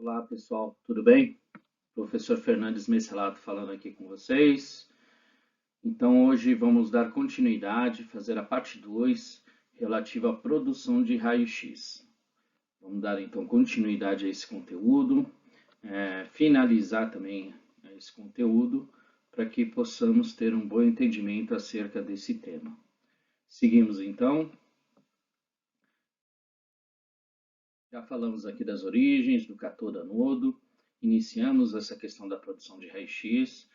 Olá pessoal, tudo bem? Professor Fernandes Messelato falando aqui com vocês. Então hoje vamos dar continuidade, fazer a parte 2 relativa à produção de raio-x. Vamos dar então continuidade a esse conteúdo, finalizar também esse conteúdo para que possamos ter um bom entendimento acerca desse tema. Seguimos então. Já falamos aqui das origens, do cátodo-anodo, iniciamos essa questão da produção de raio-x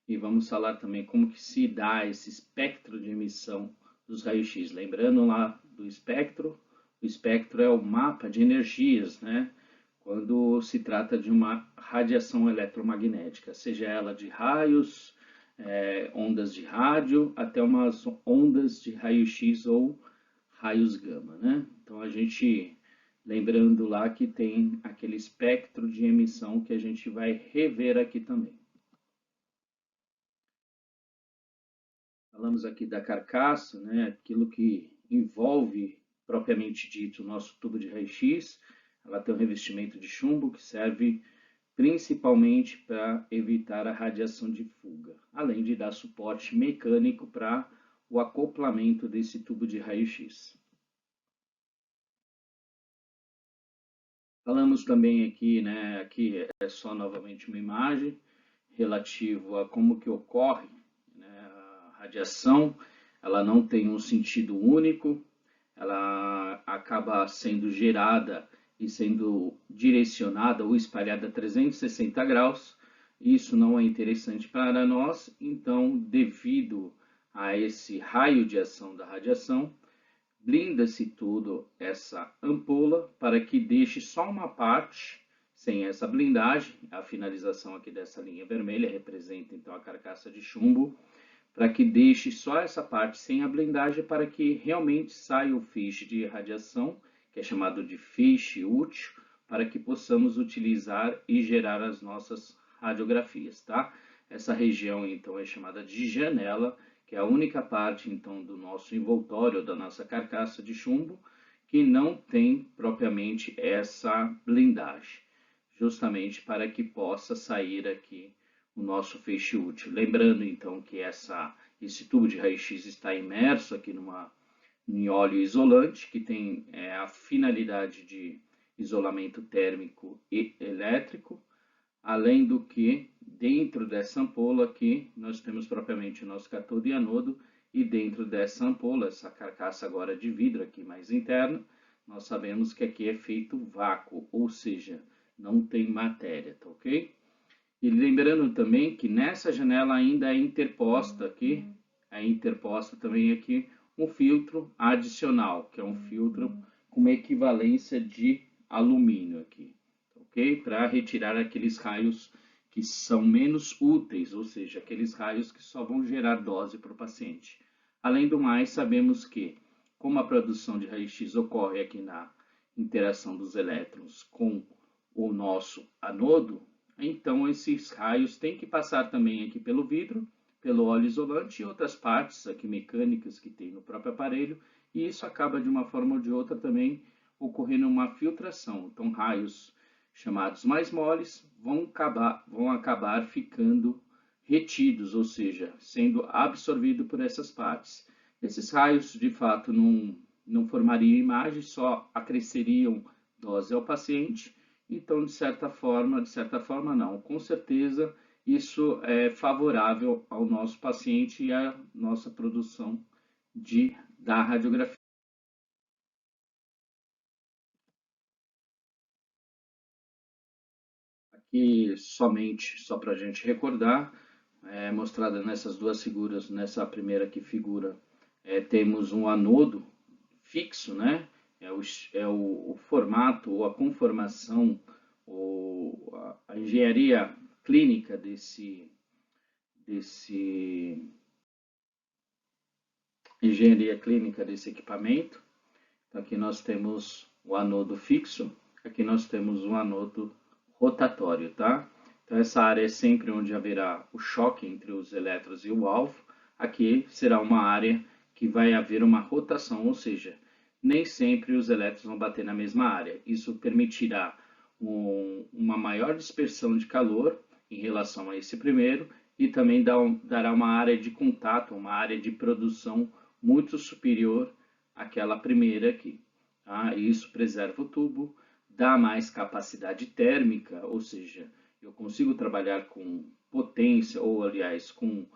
e vamos falar também como que se dá esse espectro de emissão dos raios-x. Lembrando lá do espectro, o espectro é o mapa de energias, né? Quando se trata de uma radiação eletromagnética, seja ela de raios, ondas de rádio, até umas ondas de raio-x ou raios gama, né? Então a gente lembrando lá que tem aquele espectro de emissão que a gente vai rever aqui também. Falamos aqui da carcaça, né, aquilo que envolve, propriamente dito, o nosso tubo de raio-x. Ela tem um revestimento de chumbo que serve principalmente para evitar a radiação de fuga, além de dar suporte mecânico para o acoplamento desse tubo de raio-x. Falamos também aqui, né, aqui é só novamente uma imagem relativo a como que ocorre, né, a radiação. Ela não tem um sentido único, ela acaba sendo gerada e sendo direcionada ou espalhada a 360 graus. Isso não é interessante para nós, então, devido a esse raio de ação da radiação, blinda-se tudo essa ampola para que deixe só uma parte sem essa blindagem. A finalização aqui dessa linha vermelha representa então a carcaça de chumbo, para que deixe só essa parte sem a blindagem para que realmente saia o feixe de radiação, que é chamado de feixe útil, para que possamos utilizar e gerar as nossas radiografias, tá? Essa região então é chamada de janela, que é a única parte então do nosso envoltório, da nossa carcaça de chumbo, que não tem propriamente essa blindagem, justamente para que possa sair aqui o nosso feixe útil. Lembrando então que esse tubo de raio-x está imerso aqui em óleo isolante, que tem a finalidade de isolamento térmico e elétrico, além do que dentro dessa ampola aqui nós temos propriamente o nosso cátodo e anodo, e dentro dessa ampola, essa carcaça agora de vidro aqui mais interna, nós sabemos que aqui é feito vácuo, ou seja, não tem matéria, tá ok? E lembrando também que nessa janela ainda é interposta aqui, também aqui um filtro adicional, que é um filtro com uma equivalência de alumínio aqui, ok? Para retirar aqueles raios que são menos úteis, ou seja, aqueles raios que só vão gerar dose para o paciente. Além do mais, sabemos que, como a produção de raio-x ocorre aqui na interação dos elétrons com o nosso anodo, então esses raios têm que passar também aqui pelo vidro, pelo óleo isolante e outras partes aqui mecânicas que tem no próprio aparelho, e isso acaba de uma forma ou de outra também ocorrendo uma filtração. Então raios chamados mais moles vão acabar ficando retidos, ou seja, sendo absorvidos por essas partes. Esses raios de fato não formariam imagem, só acresceriam dose ao paciente. Então, de certa forma não, com certeza isso é favorável ao nosso paciente e à nossa produção da radiografia. Aqui, somente, só para a gente recordar, mostrada nessas duas figuras, nessa primeira aqui figura, temos um anodo fixo, né? O formato ou a conformação ou a engenharia clínica desse equipamento. Então, aqui nós temos o anodo fixo, aqui nós temos um anodo rotatório, tá? Então essa área é sempre onde haverá o choque entre os elétrons e o alvo. Aqui será uma área que vai haver uma rotação, ou seja, nem sempre os elétrons vão bater na mesma área. Isso permitirá uma maior dispersão de calor em relação a esse primeiro e também dará uma área de contato, uma área de produção muito superior àquela primeira aqui. Tá? Isso preserva o tubo, dá mais capacidade térmica, ou seja, eu consigo trabalhar com potência, ou aliás, com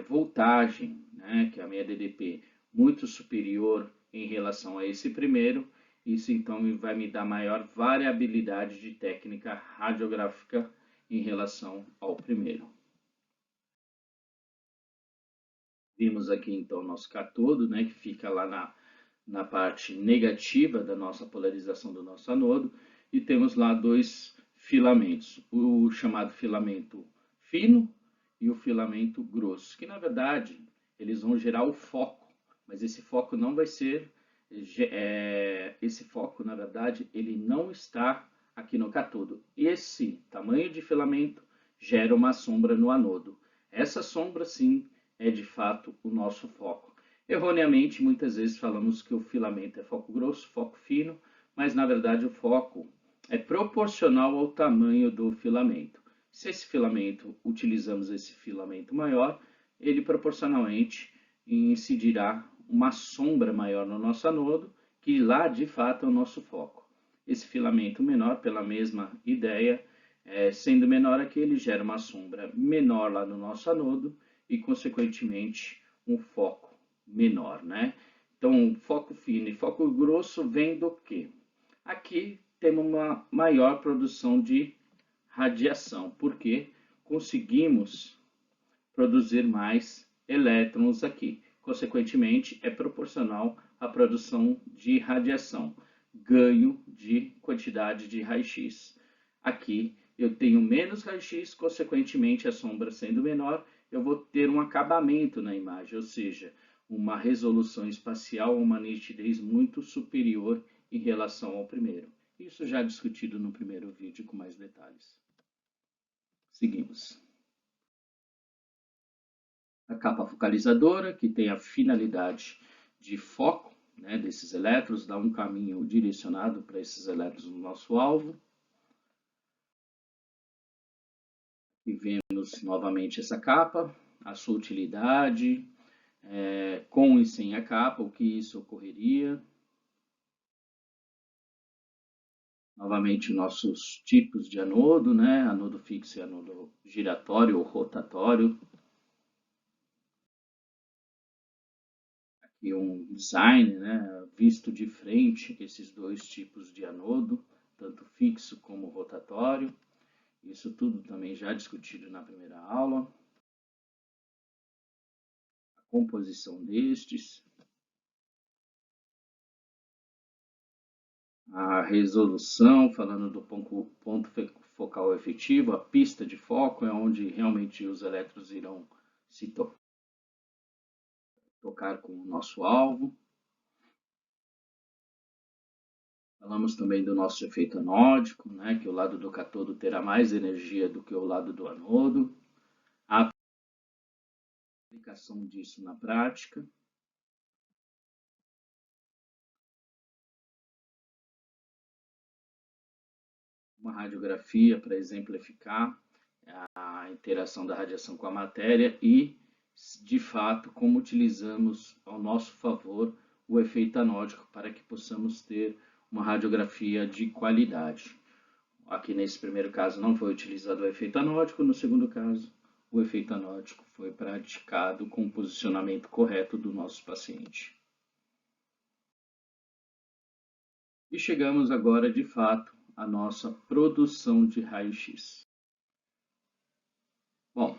voltagem, né, que é a minha DDP, muito superior em relação a esse primeiro. Isso então vai me dar maior variabilidade de técnica radiográfica em relação ao primeiro. Vimos aqui então o nosso catodo, né, que fica lá na parte negativa da nossa polarização do nosso anodo, e temos lá dois filamentos, o chamado filamento fino e o filamento grosso, que na verdade eles vão gerar o foco, mas esse foco não vai ser, esse foco na verdade ele não está aqui no catodo. Esse tamanho de filamento gera uma sombra no anodo. Essa sombra sim é de fato o nosso foco. Erroneamente, muitas vezes falamos que o filamento é foco grosso, foco fino, mas na verdade o foco é proporcional ao tamanho do filamento. Se esse filamento, utilizamos esse filamento maior, ele proporcionalmente incidirá uma sombra maior no nosso anodo, que lá de fato é o nosso foco. Esse filamento menor, pela mesma ideia, sendo menor aqui, ele gera uma sombra menor lá no nosso anodo e, consequentemente, um foco menor, né? Então, foco fino e foco grosso vem do quê? Aqui temos uma maior produção de radiação, porque conseguimos produzir mais elétrons aqui. Consequentemente, é proporcional à produção de radiação, ganho de quantidade de raio-x. Aqui eu tenho menos raio-x, consequentemente a sombra sendo menor, eu vou ter um acabamento na imagem, ou seja, uma resolução espacial, uma nitidez muito superior em relação ao primeiro. Isso já discutido no primeiro vídeo com mais detalhes. Seguimos. A capa focalizadora, que tem a finalidade de foco, né, desses elétrons, dá um caminho direcionado para esses elétrons no nosso alvo. E vemos novamente essa capa, a sua utilidade, com e sem a capa, o que isso ocorreria. Novamente, nossos tipos de anodo, né? Anodo fixo e anodo giratório ou rotatório. Aqui um design, né? Visto de frente, esses dois tipos de anodo, tanto fixo como rotatório. Isso tudo também já discutido na primeira aula. A composição destes. A resolução, falando do ponto focal efetivo, a pista de foco é onde realmente os elétrons irão se tocar com o nosso alvo. Falamos também do nosso efeito anódico, né, que o lado do catodo terá mais energia do que o lado do anodo. A aplicação disso na prática. Uma radiografia para exemplificar a interação da radiação com a matéria e, de fato, como utilizamos ao nosso favor o efeito anódico para que possamos ter uma radiografia de qualidade. Aqui nesse primeiro caso não foi utilizado o efeito anódico, no segundo caso o efeito anódico foi praticado com o posicionamento correto do nosso paciente. E chegamos agora, de fato, à nossa produção de raio-x. Bom,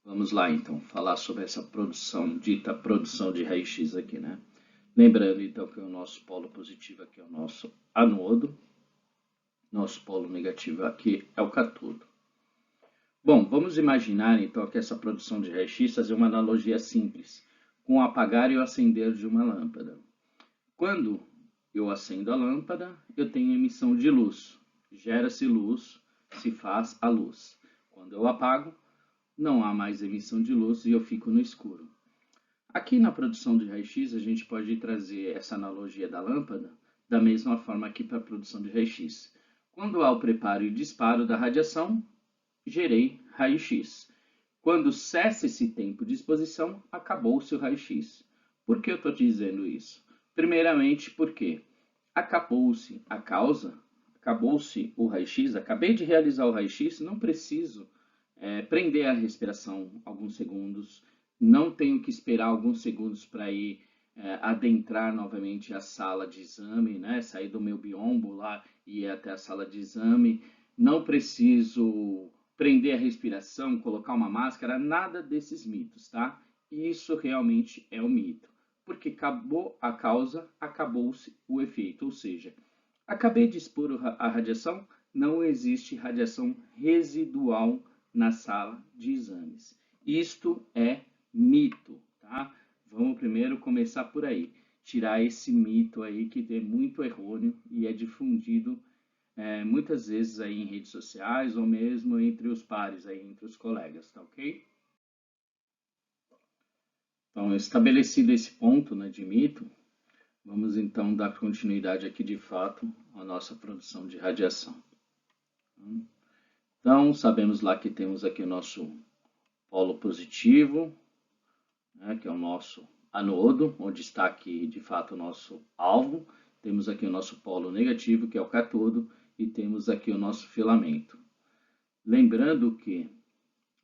vamos lá então, falar sobre essa produção, dita produção de raio-x aqui, né? Lembrando então que o nosso polo positivo aqui é o nosso anodo, nosso polo negativo aqui é o catodo. Bom, vamos imaginar então que essa produção de raio-x, fazer uma analogia simples, com o apagar e o acender de uma lâmpada. Quando eu acendo a lâmpada, eu tenho emissão de luz, gera-se luz, se faz a luz. Quando eu apago, não há mais emissão de luz e eu fico no escuro. Aqui na produção de raio-x, a gente pode trazer essa analogia da lâmpada da mesma forma aqui para a produção de raio-x. Quando há o preparo e disparo da radiação, gerei raio-x. Quando cessa esse tempo de exposição, acabou-se o raio-x. Por que eu estou dizendo isso? Primeiramente porque acabou-se a causa, acabou-se o raio-x, acabei de realizar o raio-x, não preciso prender a respiração alguns segundos, não tenho que esperar alguns segundos para ir adentrar novamente a sala de exame, né? Sair do meu biombo lá e ir até a sala de exame, não preciso prender a respiração, colocar uma máscara, nada desses mitos, tá? Isso realmente é um mito, porque acabou a causa, acabou-se o efeito, ou seja, acabei de expor a radiação, não existe radiação residual na sala de exames. Isto é mito, tá? Vamos primeiro começar por aí, tirar esse mito aí que é muito errôneo e é difundido muitas vezes aí em redes sociais ou mesmo entre os pares aí, entre os colegas, tá ok? Então, estabelecido esse ponto, né, de mito, vamos então dar continuidade aqui de fato à nossa produção de radiação. Então, sabemos lá que temos aqui o nosso polo positivo, né, que é o nosso anodo, onde está aqui de fato o nosso alvo. Temos aqui o nosso polo negativo, que é o cátodo, e temos aqui o nosso filamento. Lembrando que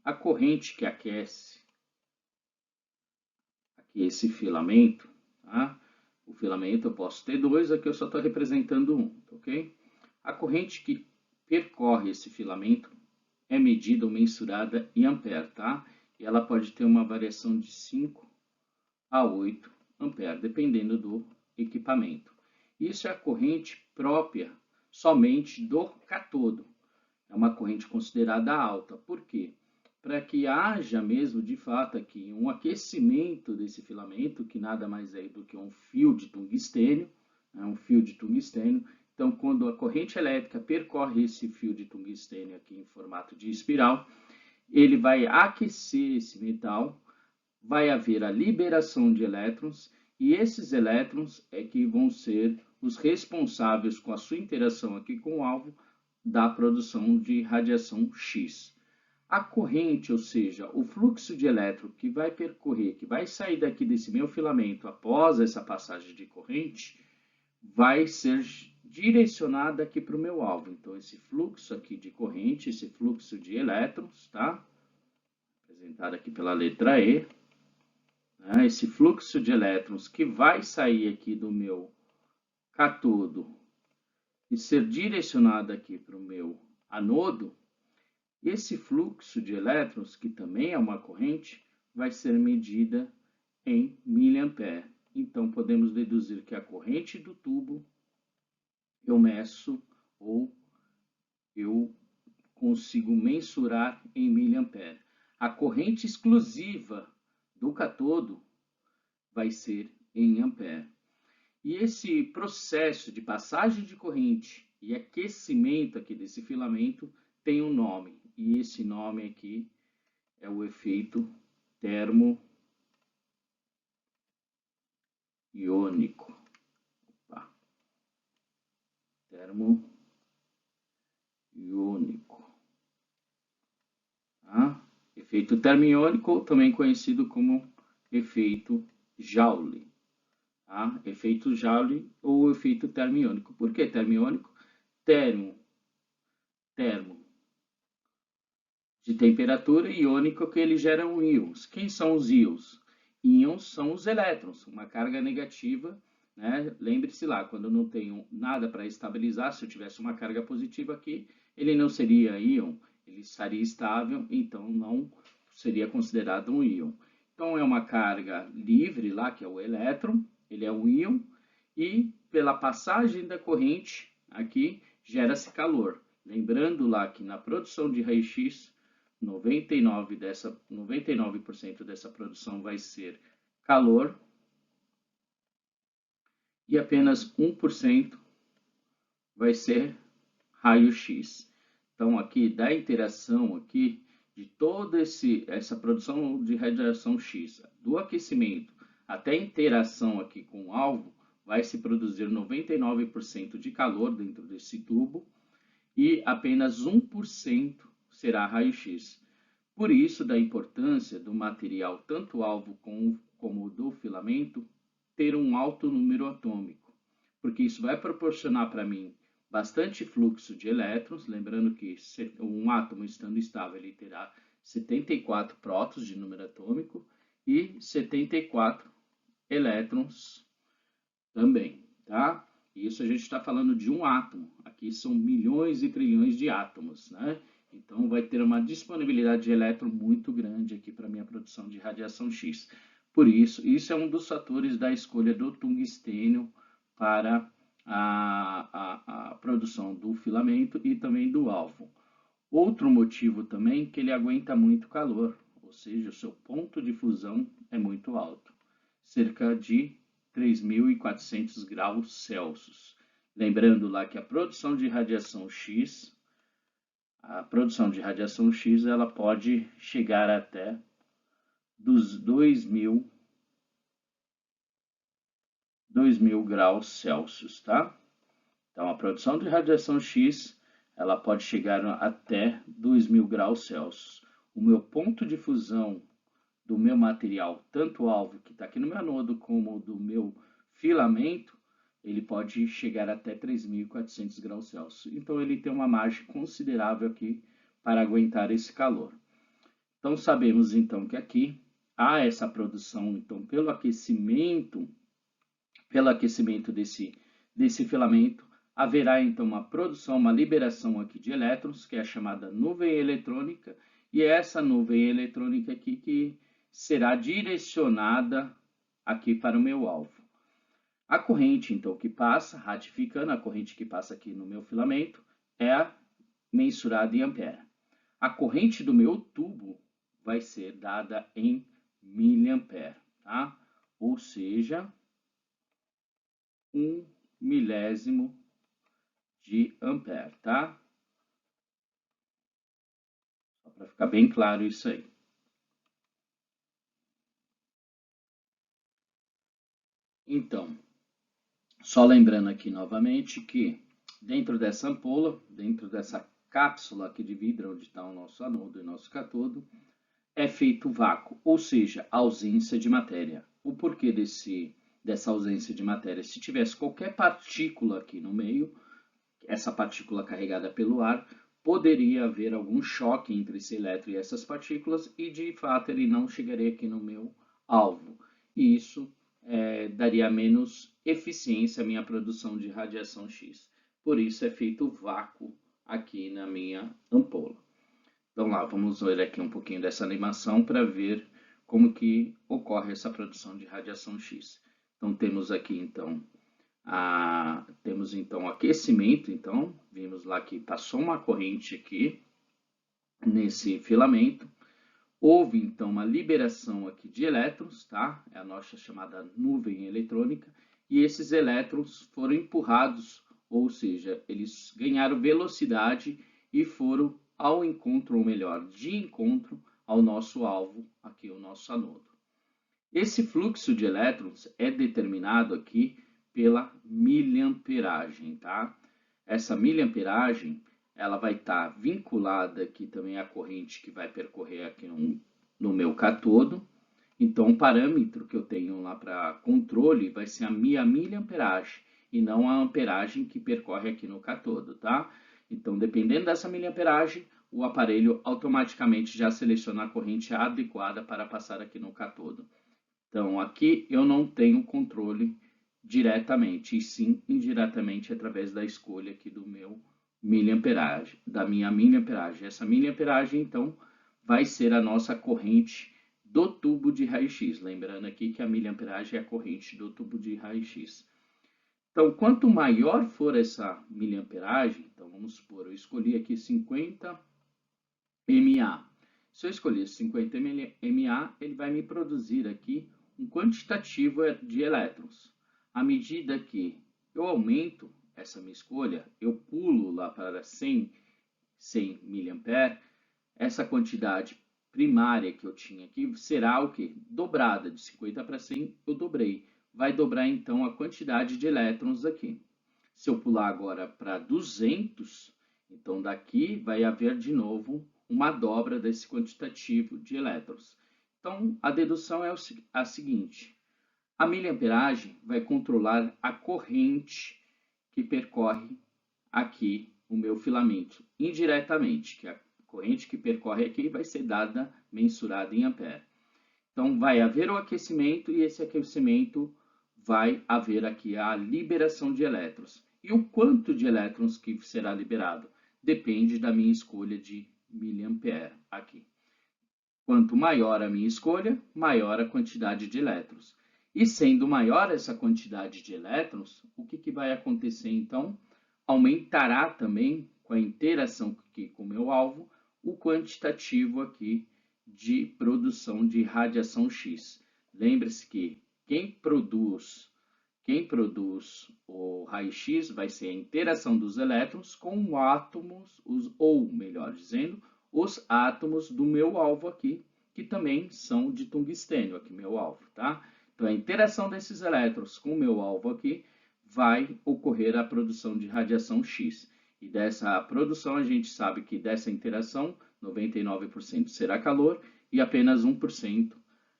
a corrente que aquece aqui esse filamento, tá? O filamento eu posso ter dois, aqui eu só estou representando um, ok? A corrente que percorre esse filamento é medida ou mensurada em ampere, tá? E ela pode ter uma variação de 5 a 8 ampere, dependendo do equipamento. Isso é a corrente própria somente do cátodo. É uma corrente considerada alta. Por quê? Para que haja mesmo, de fato, aqui um aquecimento desse filamento, que nada mais é do que um fio de tungstênio, né? Um fio de tungstênio. Então, quando a corrente elétrica percorre esse fio de tungstênio aqui em formato de espiral, ele vai aquecer esse metal, vai haver a liberação de elétrons, e esses elétrons é que vão ser os responsáveis com a sua interação aqui com o alvo da produção de radiação X. A corrente, ou seja, o fluxo de elétron que vai percorrer, que vai sair daqui desse meu filamento após essa passagem de corrente, vai ser direcionada aqui para o meu alvo. Então, esse fluxo aqui de corrente, esse fluxo de elétrons, tá? Representado aqui pela letra E, né? Esse fluxo de elétrons que vai sair aqui do meu cátodo e ser direcionado aqui para o meu anodo, esse fluxo de elétrons, que também é uma corrente, vai ser medida em miliampere. Então, podemos deduzir que a corrente do tubo eu meço ou eu consigo mensurar em miliampere. A corrente exclusiva do cátodo vai ser em ampere. E esse processo de passagem de corrente e aquecimento aqui desse filamento tem um nome. E esse nome aqui é o efeito termoiônico. Termoiônico. Tá? Efeito termoiônico, também conhecido como efeito Joule. Tá? Efeito Joule ou efeito termoiônico. Por que termoiônico? Termo de temperatura, e iônico, que eles geram íons. Quem são os íons? Íons são os elétrons, uma carga negativa, né? Lembre-se lá, quando eu não tenho nada para estabilizar, se eu tivesse uma carga positiva aqui, ele não seria íon, ele estaria estável, então não seria considerado um íon. Então é uma carga livre lá, que é o elétron, ele é um íon, e pela passagem da corrente aqui gera-se calor. Lembrando lá que na produção de raio-x, 99% dessa produção vai ser calor e apenas 1% vai ser raio-x. Então, aqui da interação aqui de toda essa produção de radiação X, do aquecimento até a interação aqui com o alvo, vai se produzir 99% de calor dentro desse tubo e apenas 1% será raio-x. Por isso, da importância do material, tanto alvo como do filamento, ter um alto número atômico, porque isso vai proporcionar para mim bastante fluxo de elétrons, lembrando que um átomo estando estável, ele terá 74 prótons de número atômico e 74 elétrons também, tá? Isso a gente está falando de um átomo, aqui são milhões e trilhões de átomos, né? Então vai ter uma disponibilidade de elétron muito grande aqui para minha produção de radiação X. Por isso, isso é um dos fatores da escolha do tungstênio para a produção do filamento e também do alvo. Outro motivo também que ele aguenta muito calor, ou seja, o seu ponto de fusão é muito alto, cerca de 3.400 graus Celsius. Lembrando lá que a produção de radiação X, ela pode chegar até dos 2.000 graus Celsius, tá? Então, a produção de radiação X, ela pode chegar até 2.000 graus Celsius. O meu ponto de fusão do meu material, tanto o alvo que está aqui no meu anodo, como do meu filamento, ele pode chegar até 3.400 graus Celsius. Então, ele tem uma margem considerável aqui para aguentar esse calor. Então, sabemos então que aqui há essa produção, então, pelo aquecimento desse filamento, haverá então uma produção, uma liberação aqui de elétrons, que é a chamada nuvem eletrônica, e é essa nuvem eletrônica aqui que será direcionada aqui para o meu alvo. A corrente, então, que passa, ratificando, a corrente que passa aqui no meu filamento, é mensurada em ampere. A corrente do meu tubo vai ser dada em miliampere, tá? Ou seja, 1 milésimo de ampere, tá? Só para ficar bem claro isso aí. Então, só lembrando aqui novamente que dentro dessa ampola, dentro dessa cápsula aqui de vidro, onde está o nosso anodo e o nosso catodo, é feito vácuo, ou seja, ausência de matéria. O porquê dessa ausência de matéria? Se tivesse qualquer partícula aqui no meio, essa partícula carregada pelo ar, poderia haver algum choque entre esse elétron e essas partículas e, de fato, ele não chegaria aqui no meu alvo. E isso daria menos eficiência à minha produção de radiação X. Por isso é feito vácuo aqui na minha ampola. Então lá, vamos ver aqui um pouquinho dessa animação para ver como que ocorre essa produção de radiação X. Então temos aqui então aquecimento, então vimos lá que passou uma corrente aqui nesse filamento. Houve então uma liberação aqui de elétrons, tá? É a nossa chamada nuvem eletrônica, e esses elétrons foram empurrados, ou seja, eles ganharam velocidade e foram ao encontro, ou melhor, de encontro ao nosso alvo, aqui o nosso anodo. Esse fluxo de elétrons é determinado aqui pela miliamperagem, tá? Essa miliamperagem, ela vai estar vinculada aqui também à corrente que vai percorrer aqui no meu catodo. Então, o parâmetro que eu tenho lá para controle vai ser a minha miliamperagem e não a amperagem que percorre aqui no catodo, tá? Então, dependendo dessa miliamperagem, o aparelho automaticamente já seleciona a corrente adequada para passar aqui no catodo. Então, aqui eu não tenho controle diretamente, e sim indiretamente através da escolha aqui do meu miliamperagem, da minha miliamperagem. Essa miliamperagem, então, vai ser a nossa corrente do tubo de raio-x. Lembrando aqui que a miliamperagem é a corrente do tubo de raio-x. Então, quanto maior for essa miliamperagem, então vamos supor, eu escolhi aqui 50 mA. Se eu escolher 50 mA, ele vai me produzir aqui um quantitativo de elétrons. À medida que eu aumento essa minha escolha, eu pulo lá para 100 mA, essa quantidade primária que eu tinha aqui será o quê? Dobrada, de 50 para 100 eu dobrei. Vai dobrar então a quantidade de elétrons aqui. Se eu pular agora para 200, então Então, daqui vai haver de novo uma dobra desse quantitativo de elétrons. Então, a dedução é a seguinte: a miliamperagem vai controlar a corrente que percorre aqui o meu filamento, indiretamente, que a corrente que percorre aqui vai ser dada, mensurada em ampere. Então, vai haver o aquecimento e esse aquecimento vai haver aqui a liberação de elétrons. E o quanto de elétrons que será liberado? Depende da minha escolha de miliampere aqui. Quanto maior a minha escolha, maior a quantidade de elétrons. E sendo maior essa quantidade de elétrons, o que vai acontecer então? Aumentará também, com a interação aqui com o meu alvo, o quantitativo aqui de produção de radiação X. Lembre-se que quem produz o raio-x vai ser a interação dos elétrons com átomos, ou melhor dizendo, os átomos do meu alvo aqui, que também são de tungstênio, aqui meu alvo, tá? Então, a interação desses elétrons com o meu alvo aqui vai ocorrer a produção de radiação X. E dessa produção, a gente sabe que dessa interação, 99% será calor e apenas 1%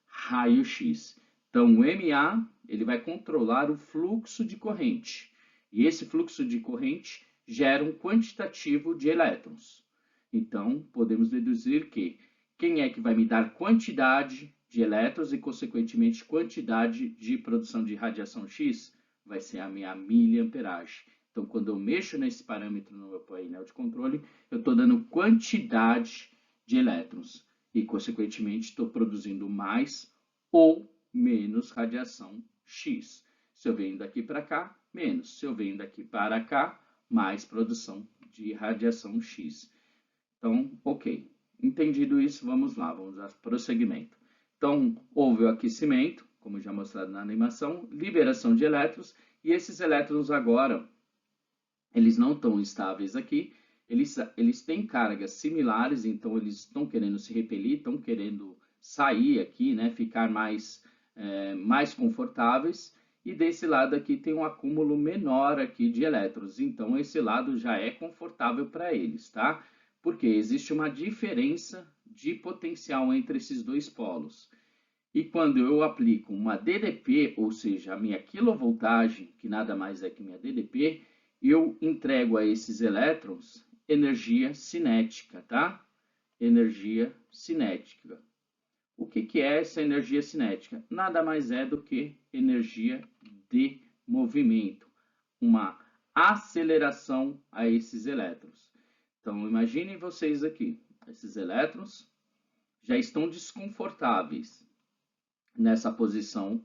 raio-x. Então, o MA ele vai controlar o fluxo de corrente. E esse fluxo de corrente gera um quantitativo de elétrons. Então, podemos deduzir que quem é que vai me dar quantidade de elétrons e, consequentemente, quantidade de produção de radiação X? Vai ser a minha miliamperagem. Então, quando eu mexo nesse parâmetro no meu painel de controle, eu estou dando quantidade de elétrons e, consequentemente, estou produzindo mais ou menos radiação X. Se eu venho daqui para cá, menos. Se eu venho daqui para cá, mais produção de radiação X. Então, ok. Entendido isso, vamos lá, vamos dar prosseguimento. Então, houve o aquecimento, como já mostrado na animação, liberação de elétrons, e esses elétrons agora, eles não estão estáveis aqui, eles têm cargas similares, então eles estão querendo se repelir, estão querendo sair aqui, né, ficar mais confortáveis, e desse lado aqui tem um acúmulo menor aqui de elétrons, então esse lado já é confortável para eles, tá? Porque existe uma diferença de potencial entre esses dois polos. E quando eu aplico uma DDP, ou seja, a minha quilovoltagem, que nada mais é que minha DDP, eu entrego a esses elétrons energia cinética, tá? Energia cinética. O que é essa energia cinética? Nada mais é do que energia de movimento, uma aceleração a esses elétrons. Então, imaginem vocês aqui, esses elétrons já estão desconfortáveis nessa posição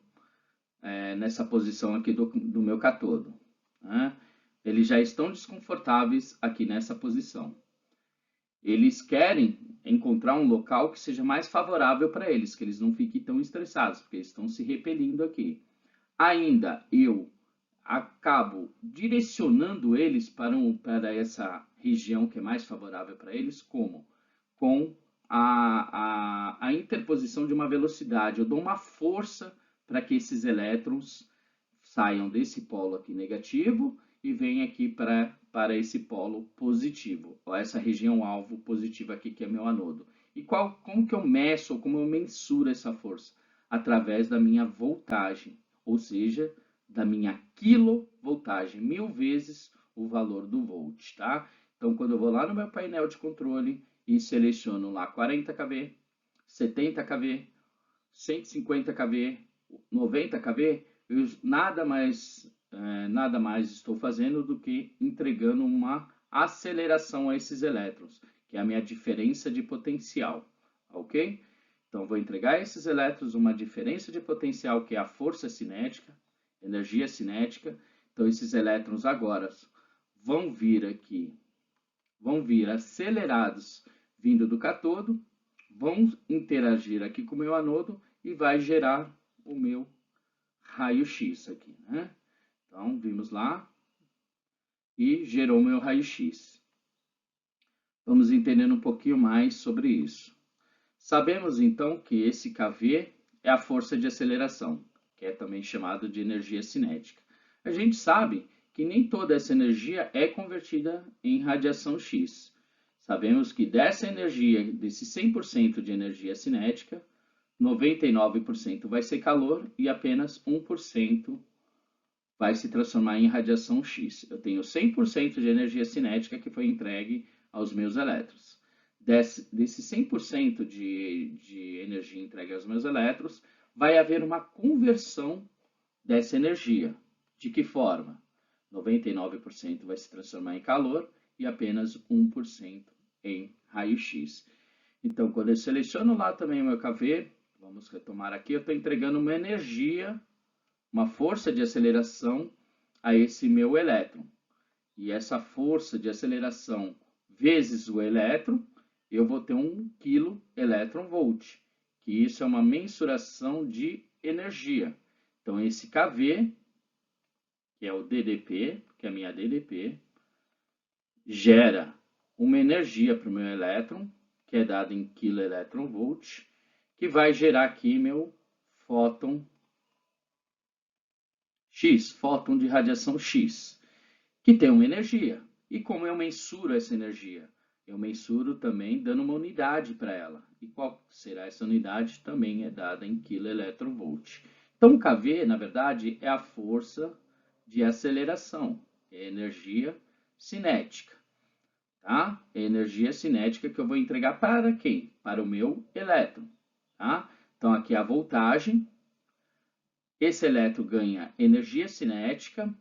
aqui do meu cátodo, né? Eles já estão desconfortáveis aqui nessa posição. Eles querem encontrar um local que seja mais favorável para eles, que eles não fiquem tão estressados, porque eles estão se repelindo aqui. Ainda eu acabo direcionando eles para essa região que é mais favorável para eles, como? Com a interposição de uma velocidade. Eu dou uma força para que esses elétrons saiam desse polo aqui negativo e venham aqui para esse polo positivo, ou essa região alvo positiva aqui, que é meu anodo. E como que eu meço, ou como eu mensuro essa força? Através da minha voltagem, ou seja, da minha quilovoltagem, 1000 vezes o valor do volt, tá? Então, quando eu vou lá no meu painel de controle e seleciono lá 40 kV, 70 kV, 150 kV, 90 kV, eu nada mais estou fazendo do que entregando uma aceleração a esses elétrons, que é a minha diferença de potencial, ok? Então, vou entregar a esses elétrons uma diferença de potencial, que é a força cinética, energia cinética. Então, esses elétrons agora vão vir aqui, vão vir acelerados vindo do cátodo, vão interagir aqui com o meu anodo e vai gerar o meu raio-x aqui, né? Então, vimos lá e gerou o meu raio-x. Vamos entender um pouquinho mais sobre isso. Sabemos, então, que esse kV é a força de aceleração, que é também chamado de energia cinética. A gente sabe que nem toda essa energia é convertida em radiação X. Sabemos que dessa energia, desse 100% de energia cinética, 99% vai ser calor e apenas 1% vai se transformar em radiação X. Eu tenho 100% de energia cinética que foi entregue aos meus elétrons. Desse 100% de energia entregue aos meus elétrons, vai haver uma conversão dessa energia. De que forma? 99% vai se transformar em calor e apenas 1% em raio-x. Então, quando eu seleciono lá também o meu KV, vamos retomar aqui, eu estou entregando uma energia, uma força de aceleração a esse meu elétron. E essa força de aceleração vezes o elétron, eu vou ter 1 kV, que isso é uma mensuração de energia. Então, esse KV, que é o DDP, que é a minha DDP, gera uma energia para o meu elétron, que é dada em kV, que vai gerar aqui meu fóton X, fóton de radiação X, que tem uma energia. E como eu mensuro essa energia? Eu mensuro também dando uma unidade para ela. E qual será essa unidade? Também é dada em kV. Então, o KV, na verdade, é a força de aceleração, é a energia cinética. Tá? É a energia cinética que eu vou entregar para quem? Para o meu elétron. Tá? Então, aqui é a voltagem. Esse elétron ganha energia cinética.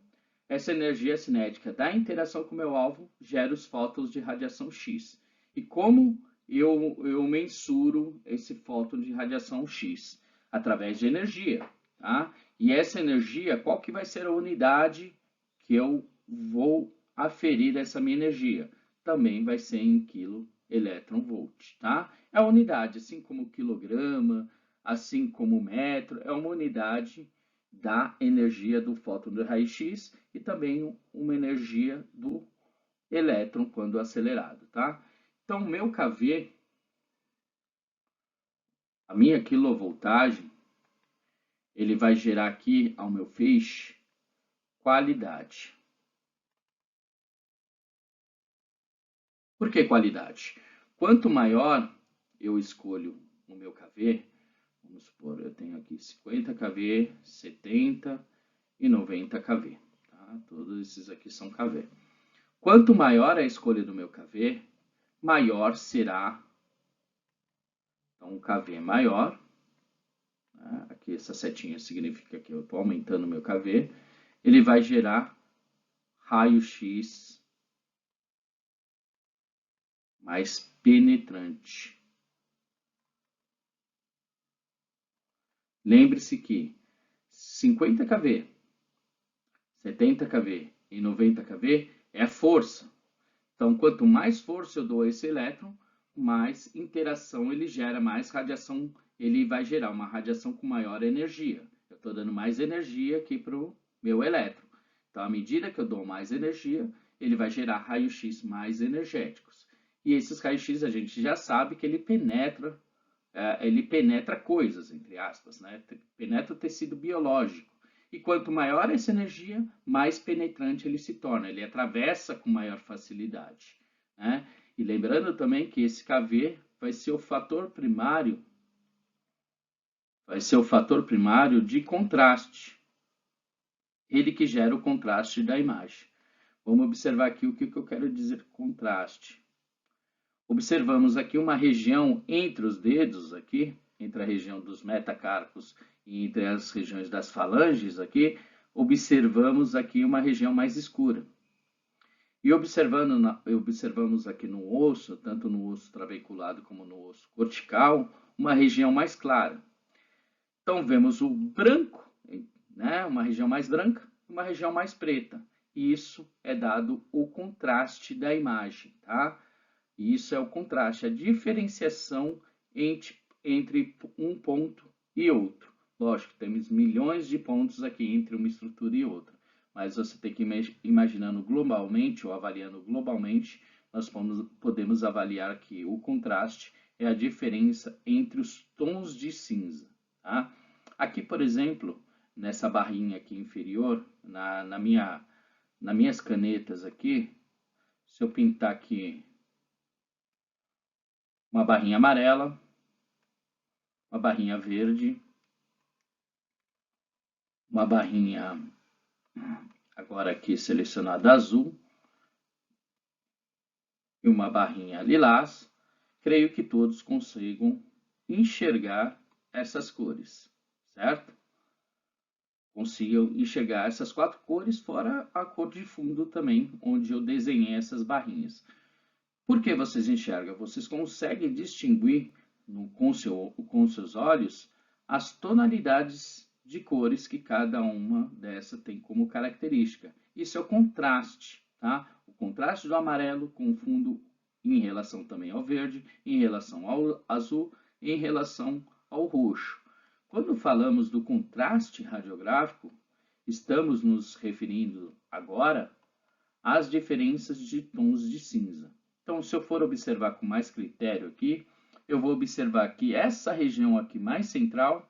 Essa energia cinética da interação com o meu alvo gera os fótons de radiação X. E como eu mensuro esse fóton de radiação X? Através de energia. Tá? E essa energia, qual que vai ser a unidade que eu vou aferir essa minha energia? Também vai ser em kV. Tá? É a unidade, assim como quilograma, assim como metro, é uma unidade da energia do fóton do raio-x e também uma energia do elétron quando acelerado, tá? Então, o meu KV, a minha quilovoltagem, ele vai gerar aqui ao meu feixe qualidade. Por que qualidade? Quanto maior eu escolho o meu KV, vamos supor, eu tenho aqui 50 kV, 70 e 90 kV. Tá? Todos esses aqui são kV. Quanto maior a escolha do meu KV, maior será. Então, um KV maior. Tá? Aqui essa setinha significa que eu estou aumentando o meu KV. Ele vai gerar raio-x mais penetrante. Lembre-se que 50 kV, 70 kV e 90 kV é a força. Então, quanto mais força eu dou a esse elétron, mais interação ele gera, mais radiação ele vai gerar, uma radiação com maior energia. Eu estou dando mais energia aqui para o meu elétron. Então, à medida que eu dou mais energia, ele vai gerar raios-x mais energéticos. E esses raios-x a gente já sabe que ele penetra coisas, entre aspas, né? Penetra o tecido biológico. E quanto maior essa energia, mais penetrante ele se torna. Ele atravessa com maior facilidade. Né? E lembrando também que esse KV vai ser o fator primário, de contraste. Ele que gera o contraste da imagem. Vamos observar aqui o que eu quero dizer com contraste. Observamos aqui uma região entre os dedos, aqui, entre a região dos metacarpos e entre as regiões das falanges, aqui, observamos aqui uma região mais escura. E observamos aqui no osso, tanto no osso trabeculado como no osso cortical, uma região mais clara. Então, vemos o branco, né, uma região mais branca e uma região mais preta. E isso é dado o contraste da imagem, tá? E isso é o contraste, a diferenciação entre um ponto e outro. Lógico, temos milhões de pontos aqui entre uma estrutura e outra, mas você tem que ir imaginando globalmente ou avaliando globalmente, nós podemos avaliar que o contraste é a diferença entre os tons de cinza. Tá? Aqui, por exemplo, nessa barrinha aqui inferior, na nas minhas canetas aqui, se eu pintar aqui uma barrinha amarela, uma barrinha verde, uma barrinha agora aqui selecionada azul e uma barrinha lilás, creio que todos consigam enxergar essas cores, certo? Consigam enxergar essas 4 cores, fora a cor de fundo também, onde eu desenhei essas barrinhas. Por que vocês enxergam? Vocês conseguem distinguir com seus olhos as tonalidades de cores que cada uma dessa tem como característica. Isso é o contraste, tá? O contraste do amarelo com o fundo em relação também ao verde, em relação ao azul, em relação ao roxo. Quando falamos do contraste radiográfico, estamos nos referindo agora às diferenças de tons de cinza. Então, se eu for observar com mais critério aqui, eu vou observar que essa região aqui mais central,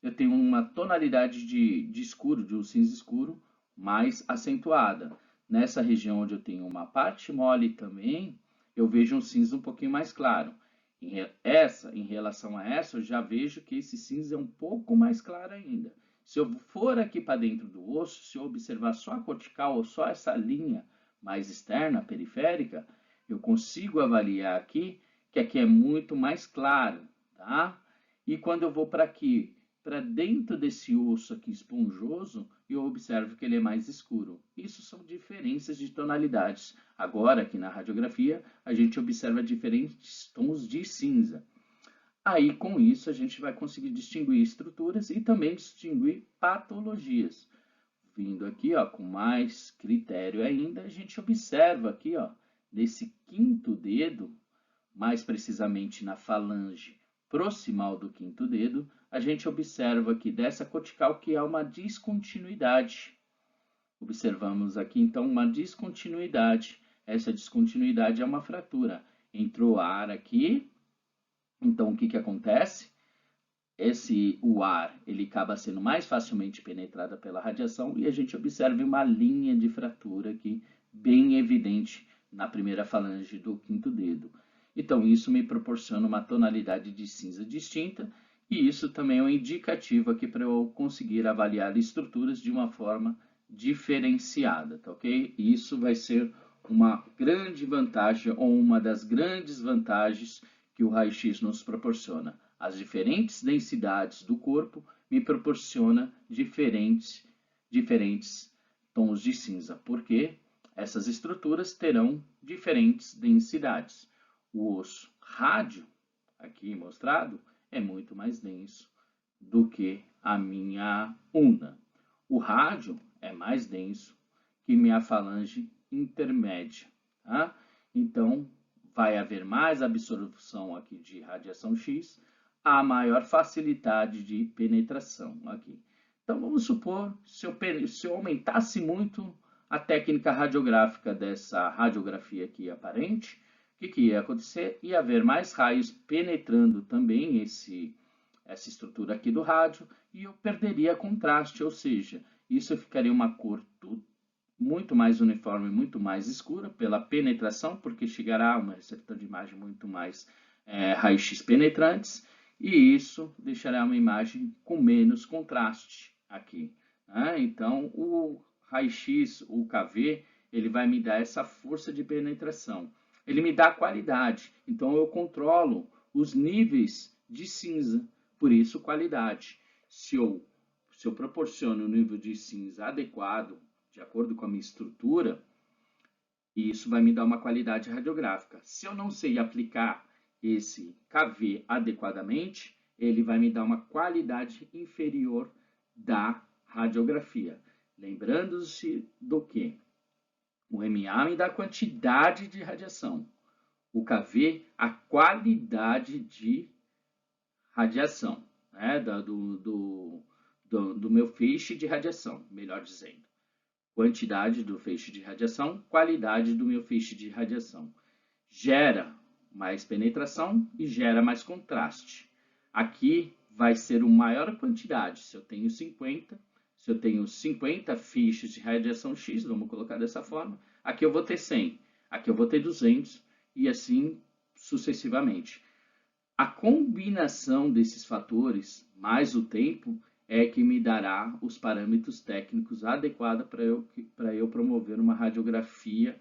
eu tenho uma tonalidade de escuro, de um cinza escuro, mais acentuada. Nessa região onde eu tenho uma parte mole também, eu vejo um cinza um pouquinho mais claro. Em relação a essa, eu já vejo que esse cinza é um pouco mais claro ainda. Se eu for aqui para dentro do osso, se eu observar só a cortical ou só essa linha mais externa, periférica, eu consigo avaliar aqui que aqui é muito mais claro, tá? E quando eu vou para aqui, para dentro desse osso aqui esponjoso, eu observo que ele é mais escuro. Isso são diferenças de tonalidades. Agora, aqui na radiografia, a gente observa diferentes tons de cinza. Aí, com isso, a gente vai conseguir distinguir estruturas e também distinguir patologias. Vindo aqui, ó, com mais critério ainda, a gente observa aqui, ó, nesse 5º dedo, mais precisamente na falange proximal do 5º dedo, a gente observa aqui dessa cortical que há uma descontinuidade. Observamos aqui, então, uma descontinuidade. Essa descontinuidade é uma fratura. Entrou ar aqui, então o que acontece? O ar ele acaba sendo mais facilmente penetrado pela radiação e a gente observa uma linha de fratura aqui, bem evidente na primeira falange do 5º dedo. Então, isso me proporciona uma tonalidade de cinza distinta e isso também é um indicativo aqui para eu conseguir avaliar estruturas de uma forma diferenciada, tá ok? E isso vai ser uma grande vantagem ou uma das grandes vantagens que o raio-x nos proporciona. As diferentes densidades do corpo me proporciona diferentes tons de cinza, porque essas estruturas terão diferentes densidades. O osso rádio, aqui mostrado, é muito mais denso do que a minha ulna. O rádio é mais denso que minha falange intermédia, tá? Então, vai haver mais absorção aqui de radiação X, a maior facilidade de penetração aqui. Então, vamos supor, se eu aumentasse muito a técnica radiográfica dessa radiografia aqui aparente, o que ia acontecer? Ia haver mais raios penetrando também essa estrutura aqui do rádio e eu perderia contraste, ou seja, isso ficaria uma cor muito mais uniforme, muito mais escura pela penetração, porque chegará a um receptor de imagem muito mais raio-x penetrantes, e isso deixará uma imagem com menos contraste aqui. Né? Então, o raio-x, o KV, ele vai me dar essa força de penetração. Ele me dá qualidade, então eu controlo os níveis de cinza, por isso qualidade. Se eu proporciono um nível de cinza adequado, de acordo com a minha estrutura, isso vai me dar uma qualidade radiográfica. Se eu não sei aplicar esse KV adequadamente, ele vai me dar uma qualidade inferior da radiografia. Lembrando-se do que? O MA me dá a quantidade de radiação. O KV, a qualidade de radiação, né? do meu feixe de radiação, melhor dizendo. Quantidade do feixe de radiação, qualidade do meu feixe de radiação. Gera mais penetração e gera mais contraste. Aqui vai ser uma maior quantidade. Se eu tenho 50, se Se eu tenho 50 feixes de radiação X, vamos colocar dessa forma, aqui eu vou ter 100, aqui eu vou ter 200 e assim sucessivamente. A combinação desses fatores, mais o tempo, é que me dará os parâmetros técnicos adequados para eu promover uma radiografia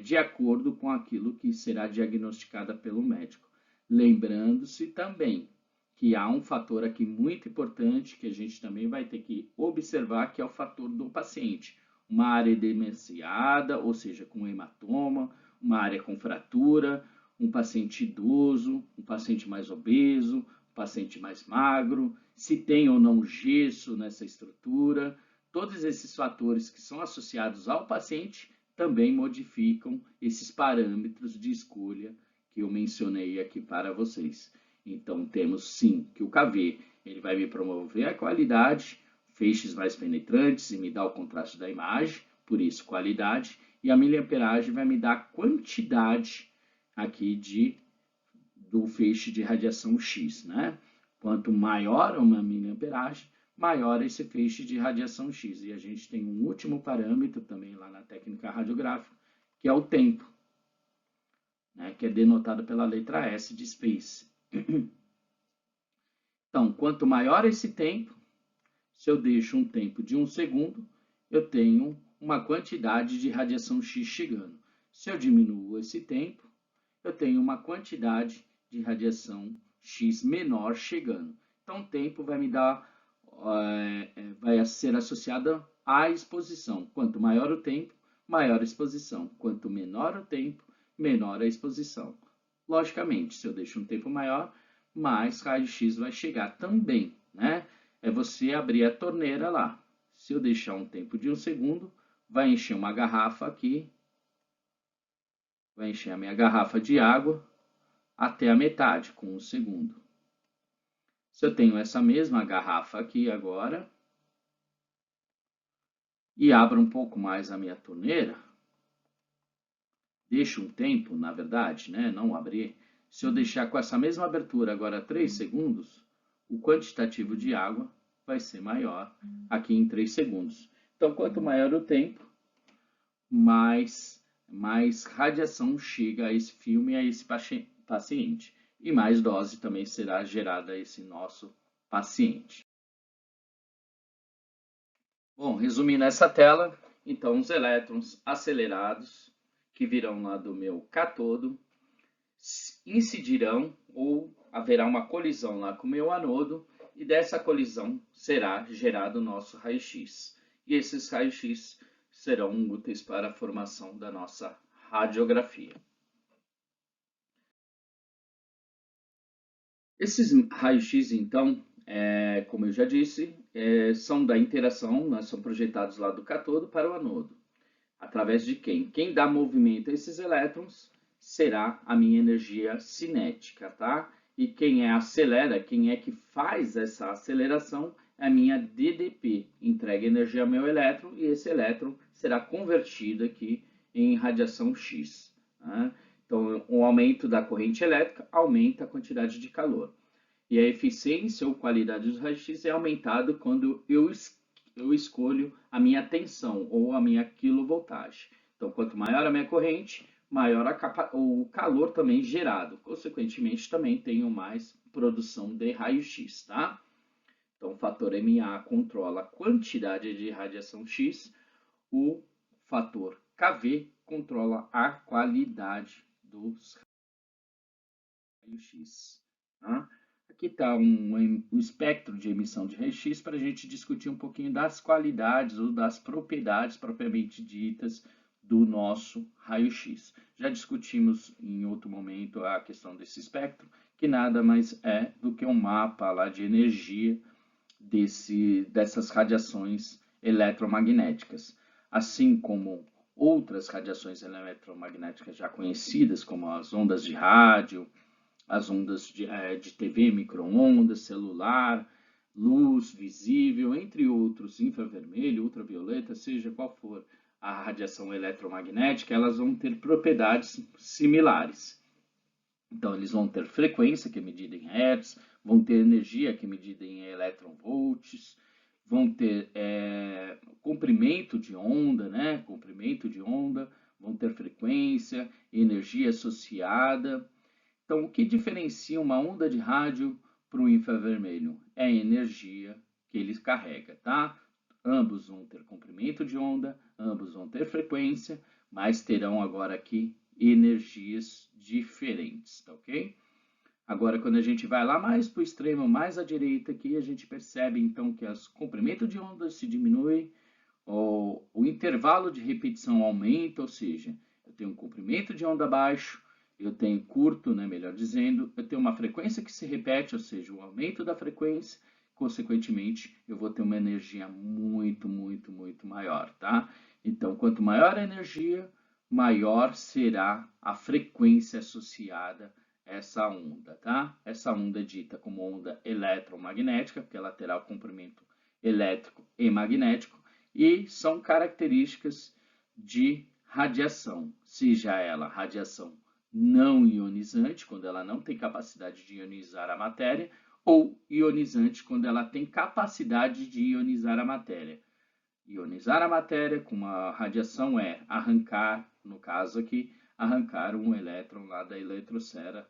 de acordo com aquilo que será diagnosticada pelo médico. Lembrando-se também que há um fator aqui muito importante que a gente também vai ter que observar, que é o fator do paciente. Uma área demasiada, ou seja, com hematoma, uma área com fratura, um paciente idoso, um paciente mais obeso, um paciente mais magro, se tem ou não gesso nessa estrutura. Todos esses fatores que são associados ao paciente também modificam esses parâmetros de escolha que eu mencionei aqui para vocês. Então, temos sim que o KV ele vai me promover a qualidade, feixes mais penetrantes e me dá o contraste da imagem, por isso qualidade, e a miliamperagem vai me dar a quantidade aqui do feixe de radiação X, né? Quanto maior uma miliamperagem, maior esse feixe de radiação X. E a gente tem um último parâmetro também lá na técnica radiográfica, que é o tempo, né? Que é denotado pela letra S de Space. Então, quanto maior esse tempo, se eu deixo um tempo de 1 segundo, eu tenho uma quantidade de radiação X chegando. Se eu diminuo esse tempo, eu tenho uma quantidade de radiação X menor chegando. Então, o tempo vai me dar, vai ser associado à exposição. Quanto maior o tempo, maior a exposição. Quanto menor o tempo, menor a exposição. Logicamente, se eu deixo um tempo maior, mais raio-x vai chegar também, né? É você abrir a torneira lá. Se eu deixar um tempo de 1 segundo, vai encher uma garrafa aqui, vai encher a minha garrafa de água até a metade, com 1 segundo. Se eu tenho essa mesma garrafa aqui agora, e abro um pouco mais a minha torneira, deixo um tempo, na verdade, né? Não abrir. Se eu deixar com essa mesma abertura agora 3 segundos, o quantitativo de água vai ser maior aqui em 3 segundos. Então, quanto maior o tempo, mais radiação chega a esse filme, a esse paciente. E mais dose também será gerada a esse nosso paciente. Bom, resumindo essa tela, então os elétrons acelerados que virão lá do meu cátodo incidirão ou haverá uma colisão lá com o meu anodo e dessa colisão será gerado o nosso raio-x. E esses raios-x serão úteis para a formação da nossa radiografia. Esses raios-x, então, como eu já disse, são da interação, né, são projetados lá do cátodo para o anodo. Através de quem? Quem dá movimento a esses elétrons será a minha energia cinética, tá? E quem acelera, quem é que faz essa aceleração, é a minha DDP. Entrega energia ao meu elétron e esse elétron será convertido aqui em radiação X. Tá? Então, o aumento da corrente elétrica aumenta a quantidade de calor. E a eficiência ou qualidade dos raios-x é aumentado quando eu escolho a minha tensão ou a minha quilovoltagem. Então, quanto maior a minha corrente, maior o calor também gerado. Consequentemente, também tenho mais produção de raio-x, tá? Então, o fator MA controla a quantidade de radiação X, o fator KV controla a qualidade dos raios-x. Tá? Aqui está o espectro de emissão de raio-x para a gente discutir um pouquinho das qualidades ou das propriedades propriamente ditas do nosso raio-x. Já discutimos em outro momento a questão desse espectro, que nada mais é do que um mapa lá de energia dessas radiações eletromagnéticas, assim como outras radiações eletromagnéticas já conhecidas, como as ondas de rádio, as ondas de TV, micro-ondas, celular, luz visível, entre outros, infravermelho, ultravioleta, seja qual for a radiação eletromagnética, elas vão ter propriedades similares. Então, eles vão ter frequência, que é medida em hertz, vão ter energia, que é medida em eletronvolts, vão ter comprimento de onda, né? Comprimento de onda, vão ter frequência, energia associada. Então, o que diferencia uma onda de rádio para o infravermelho? É a energia que ele carrega, tá? Ambos vão ter comprimento de onda, ambos vão ter frequência, mas terão agora aqui energias diferentes, tá ok? Agora, quando a gente vai lá mais para o extremo, mais à direita aqui, a gente percebe então que o comprimento de onda se diminui, o intervalo de repetição aumenta, ou seja, eu tenho um comprimento de onda baixo, eu tenho curto, né, melhor dizendo, eu tenho uma frequência que se repete, ou seja, o aumento da frequência, consequentemente, eu vou ter uma energia muito, muito, muito maior, tá? Então, quanto maior a energia, maior será a frequência associada a essa onda, tá? Essa onda é dita como onda eletromagnética, porque ela terá o comprimento elétrico e magnético, e são características de radiação, seja ela radiação não ionizante, quando ela não tem capacidade de ionizar a matéria, ou ionizante, quando ela tem capacidade de ionizar a matéria. Ionizar a matéria com uma radiação é arrancar, no caso aqui, arrancar um elétron lá da eletrosfera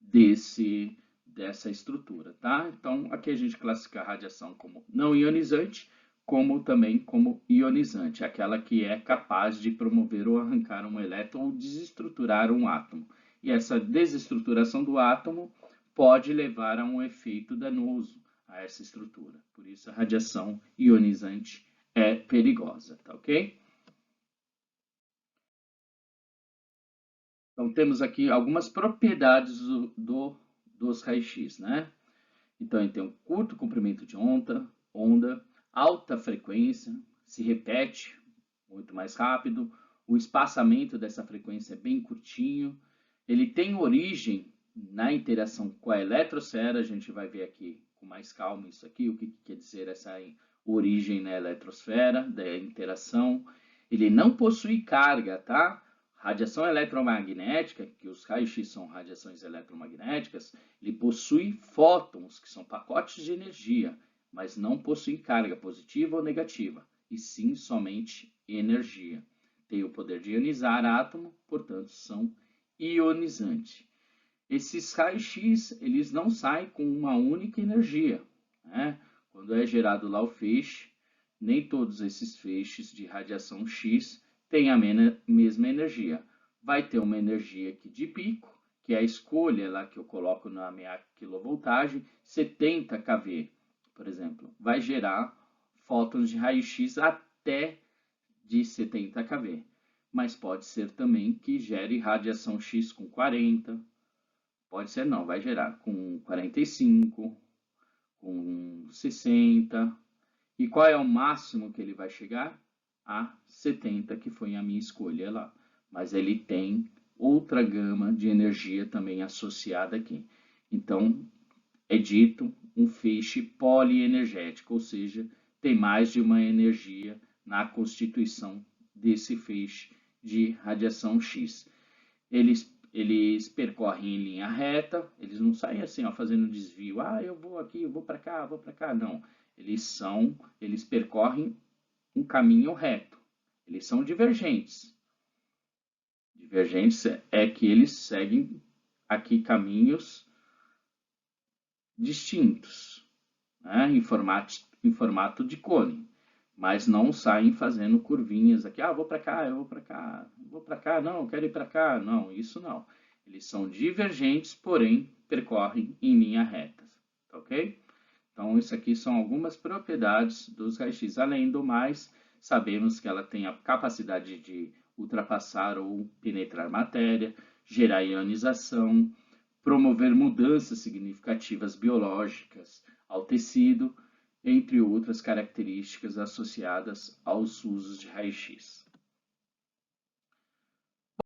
dessa estrutura, tá? Então, aqui a gente classifica a radiação como não ionizante, como também como ionizante, aquela que é capaz de promover ou arrancar um elétron ou desestruturar um átomo. E essa desestruturação do átomo pode levar a um efeito danoso a essa estrutura. Por isso, a radiação ionizante é perigosa, tá ok? Então, temos aqui algumas propriedades dos raios-x, né? Então, ele tem um curto comprimento de onda, alta frequência, se repete muito mais rápido, o espaçamento dessa frequência é bem curtinho, ele tem origem na interação com a eletrosfera, a gente vai ver aqui com mais calma isso aqui, o que quer dizer essa origem na eletrosfera, da interação. Ele não possui carga, tá? Radiação eletromagnética, que os raios-x são radiações eletromagnéticas, ele possui fótons, que são pacotes de energia, mas não possui carga positiva ou negativa, e sim somente energia. Tem o poder de ionizar átomo, portanto, são ionizantes. Esses raios-x, eles não saem com uma única energia, né? Quando é gerado lá o feixe, nem todos esses feixes de radiação X têm a mesma energia. Vai ter uma energia aqui de pico, que é a escolha lá que eu coloco na minha quilovoltagem, 70 kV, por exemplo, vai gerar fótons de raio-x até de 70 kV. Mas pode ser também que gere radiação X com 40, pode ser não, vai gerar com 45, com 60. E qual é o máximo que ele vai chegar? A 70, que foi a minha escolha lá. Mas ele tem outra gama de energia também associada aqui. Então, é dito um feixe polienergético, ou seja, tem mais de uma energia na constituição desse feixe de radiação X. Eles percorrem em linha reta, eles não saem assim, ó, fazendo desvio. Ah, eu vou aqui, eu vou para cá, vou para cá. Não, eles percorrem um caminho reto. Eles são divergentes. Divergentes é que eles seguem aqui caminhos distintos, né, em formato de cone, mas não saem fazendo curvinhas aqui, ah, vou para cá, eu vou para cá, vou para cá, não, eu quero ir para cá, não, isso não. Eles são divergentes, porém percorrem em linha reta, tá ok? Então, isso aqui são algumas propriedades dos raios-x. Além do mais, sabemos que ela tem a capacidade de ultrapassar ou penetrar matéria, gerar ionização, promover mudanças significativas biológicas ao tecido, entre outras características associadas aos usos de raio-x.